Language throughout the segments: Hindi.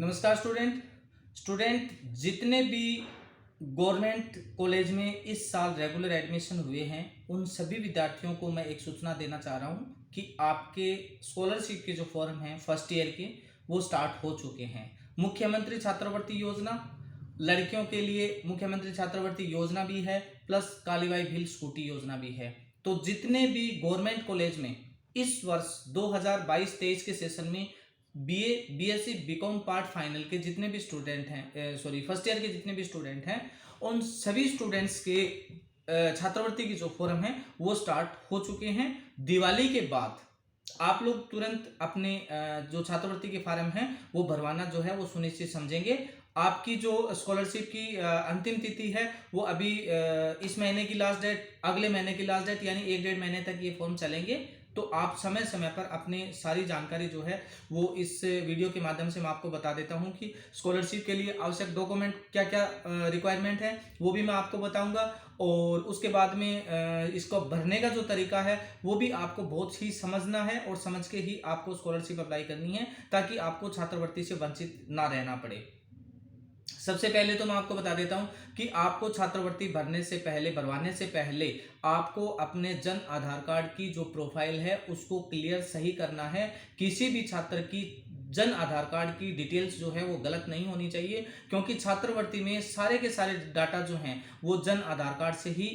नमस्कार स्टूडेंट जितने भी गवर्नमेंट कॉलेज में इस साल रेगुलर एडमिशन हुए हैं उन सभी विद्यार्थियों को मैं एक सूचना देना चाह रहा हूं कि आपके स्कॉलरशिप के जो फॉर्म हैं फर्स्ट ईयर के वो स्टार्ट हो चुके हैं। मुख्यमंत्री छात्रवृत्ति योजना लड़कियों के लिए मुख्यमंत्री छात्रवृत्ति योजना भी है, प्लस कालीबाई भील स्कूटी योजना भी है। तो जितने भी गवर्नमेंट कॉलेज में इस वर्ष 2022-23 के सेशन में BA BSc BCom part final के जितने भी स्टूडेंट हैं फर्स्ट ईयर के जितने भी स्टूडेंट हैं उन सभी स्टूडेंट्स के छात्रवृत्ति की जो फॉर्म है वो स्टार्ट हो चुके हैं। दिवाली के बाद आप लोग तुरंत अपने जो छात्रवृत्ति के फॉर्म हैं वो भरवाना जो है वो सुनिश्चित समझेंगे। आपकी जो स्कॉलरशिप की अंतिम तिथि है वो अभी इस महीने की लास्ट डेट, अगले महीने की लास्ट डेट यानी 1-1.5 महीने तक ये फॉर्म चलेंगे। तो आप समय समय पर अपने सारी जानकारी जो है वो इस वीडियो के माध्यम से मैं आपको बता देता हूं कि स्कॉलरशिप के लिए आवश्यक डॉक्यूमेंट क्या क्या रिक्वायरमेंट है वो भी मैं आपको बताऊंगा, और उसके बाद में इसको भरने का जो तरीका है वो भी आपको बहुत ही समझना है और समझ के ही आपको स्कॉलरशिप अप्लाई करनी है ताकि आपको छात्रवृत्ति से वंचित ना रहना पड़े। सबसे पहले तो मैं आपको बता देता हूं कि आपको छात्रवृत्ति भरवाने से पहले आपको अपने जन आधार कार्ड की जो प्रोफाइल है उसको क्लियर सही करना है। किसी भी छात्र की जन आधार कार्ड की डिटेल्स जो है वो गलत नहीं होनी चाहिए, क्योंकि छात्रवृत्ति में सारे के सारे डाटा जो हैं वो जन आधार कार्ड से ही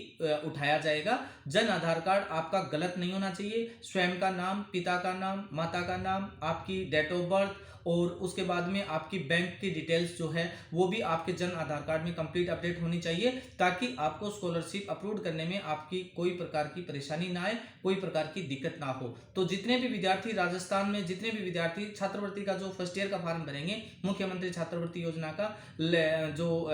उठाया जाएगा। जन आधार कार्ड आपका गलत नहीं होना चाहिए। स्वयं का नाम, पिता का नाम, माता का नाम, आपकी डेट ऑफ बर्थ और उसके बाद में आपकी बैंक की डिटेल्स जो है वो भी आपके जन आधार कार्ड में कंप्लीट अपडेट होनी चाहिए ताकि आपको स्कॉलरशिप अप्रूव करने में आपकी कोई प्रकार की परेशानी ना आए, कोई प्रकार की दिक्कत ना हो। तो जितने भी विद्यार्थी राजस्थान में जितने भी विद्यार्थी छात्रवृत्ति का जो फर्स्ट ईयर का फॉर्म भरेंगे मुख्यमंत्री छात्रवृत्ति योजना का, जो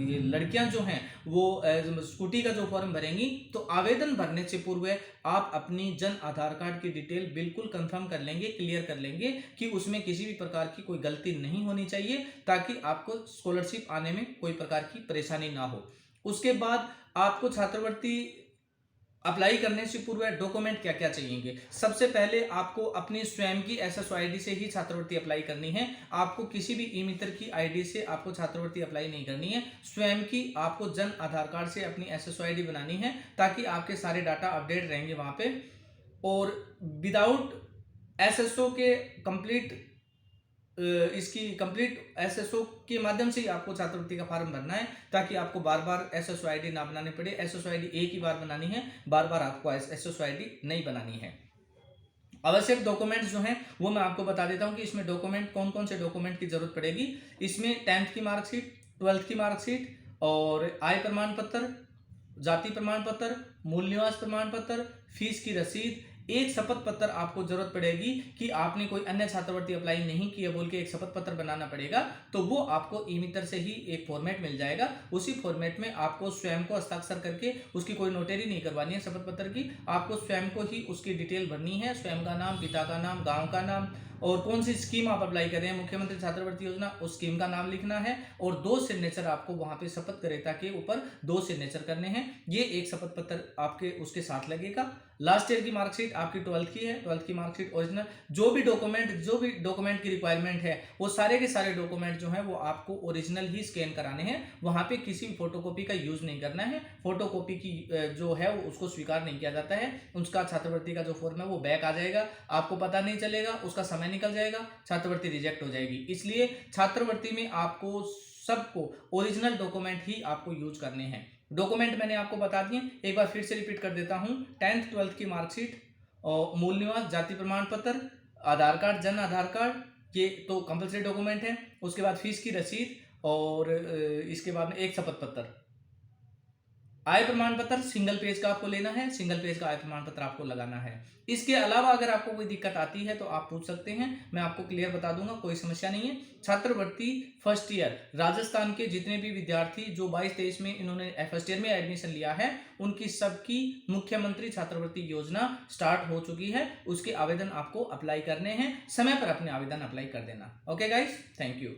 ये लड़कियां जो हैं वो स्कूटी का जो फॉर्म भरेंगी, तो आवेदन भरने से पूर्व आप अपनी जन आधार कार्ड की डिटेल बिल्कुल कंफर्म कर लेंगे, क्लियर कर लेंगे कि उसमें किसी भी प्रकार की कोई गलती नहीं होनी चाहिए ताकि आपको स्कॉलरशिप आने में कोई प्रकार की परेशानी ना हो। उसके बाद आपको छात्रवृत्ति अप्लाई करने से पूर्व डॉक्यूमेंट क्या क्या चाहिए। सबसे पहले आपको अपनी स्वयं की एसएसओ आईडी से ही छात्रवृत्ति अप्लाई करनी है। आपको किसी भी ई मित्र की आईडी से आपको छात्रवृत्ति अप्लाई नहीं करनी है। स्वयं की आपको जन आधार कार्ड से अपनी एसएसओ आईडी बनानी है ताकि आपके सारे डाटा अपडेट रहेंगे वहां पे। और विदाउट एसएसओ के कंप्लीट इसकी कंप्लीट एसएसओ के माध्यम से ही आपको छात्रवृत्ति का फॉर्म भरना है ताकि आपको बार बार एसएसओ आईडी ना बनानी पड़े। एसएसओ आईडी एक ही बार बनानी है, बार बार आपको एसएसओ आईडी नहीं बनानी है। आवश्यक डॉक्यूमेंट्स जो हैं वो मैं आपको बता देता हूं कि इसमें डॉक्यूमेंट कौन कौन से डॉक्यूमेंट की जरूरत पड़ेगी। इसमें 10th की मार्कशीट, 12th की मार्कशीट और आय प्रमाण पत्र, जाति प्रमाण पत्र, मूल निवास प्रमाण पत्र, फीस की रसीद, एक शपथ पत्र आपको जरूरत पड़ेगी कि आपने कोई अन्य छात्रवृत्ति अप्लाई नहीं किया बोल के एक शपथ पत्र बनाना पड़ेगा। तो वो आपको ई मित्र से ही एक फॉर्मेट मिल जाएगा। उसी फॉर्मेट में आपको स्वयं को हस्ताक्षर करके उसकी कोई नोटरी नहीं करवानी है शपथ पत्र की, आपको स्वयं को ही उसकी डिटेल भरनी है। स्वयं का नाम, पिता का नाम, गाँव का नाम और कौन सी स्कीम आप अप्लाई कर रहे हैं मुख्यमंत्री छात्रवृत्ति योजना, उस स्कीम का नाम लिखना है और 2 सिग्नेचर आपको वहां पे शपथ ग्रहता के ऊपर 2 सिग्नेचर करने हैं। ये एक शपथ पत्र आपके उसके साथ लगेगा। लास्ट ईयर की मार्कशीट आपकी 12th की है, 12th की मार्कशीट ओरिजिनल, जो भी डॉक्यूमेंट की रिक्वायरमेंट है वो सारे के सारे डॉक्यूमेंट जो है वो आपको ओरिजिनल ही स्कैन कराने हैं। वहां पे किसी भी फोटोकॉपी का यूज नहीं करना है। फोटोकॉपी की जो है वो उसको स्वीकार नहीं किया जाता है। उसका छात्रवृत्ति का जो फॉर्म है वो बैक आ जाएगा, आपको पता नहीं चलेगा, उसका समय निकल जाएगा, छात्रवृत्ति रिजेक्ट हो जाएगी। इसलिए छात्रवृत्ति में आपको सबको ओरिजिनल डॉक्यूमेंट ही आपको यूज करने हैं। डॉक्यूमेंट मैंने आपको बता दिए, एक बार फिर से रिपीट कर देता हूं। 10th 12th की मार्कशीट और मूल निवास, जाति प्रमाण पत्र, आधार कार्ड, जन आधार कार्ड, ये तो कंपलसरी डॉक्यूमेंट है। उसके बाद फीस की रसीद और इसके बाद में एक शपथ पत्र। आय प्रमाण पत्र सिंगल पेज का आपको लेना है, सिंगल पेज का आय प्रमाण पत्र आपको लगाना है। इसके अलावा अगर आपको कोई दिक्कत आती है तो आप पूछ सकते हैं, मैं आपको क्लियर बता दूंगा, कोई समस्या नहीं है। छात्रवृत्ति फर्स्ट ईयर राजस्थान के जितने भी विद्यार्थी जो 22-23 में इन्होंने फर्स्ट ईयर में एडमिशन लिया है उनकी सबकी मुख्यमंत्री छात्रवृत्ति योजना स्टार्ट हो चुकी है। उसके आवेदन आपको अप्लाई करने हैं, समय पर अपने आवेदन अप्लाई कर देना। Okay guys, thank you.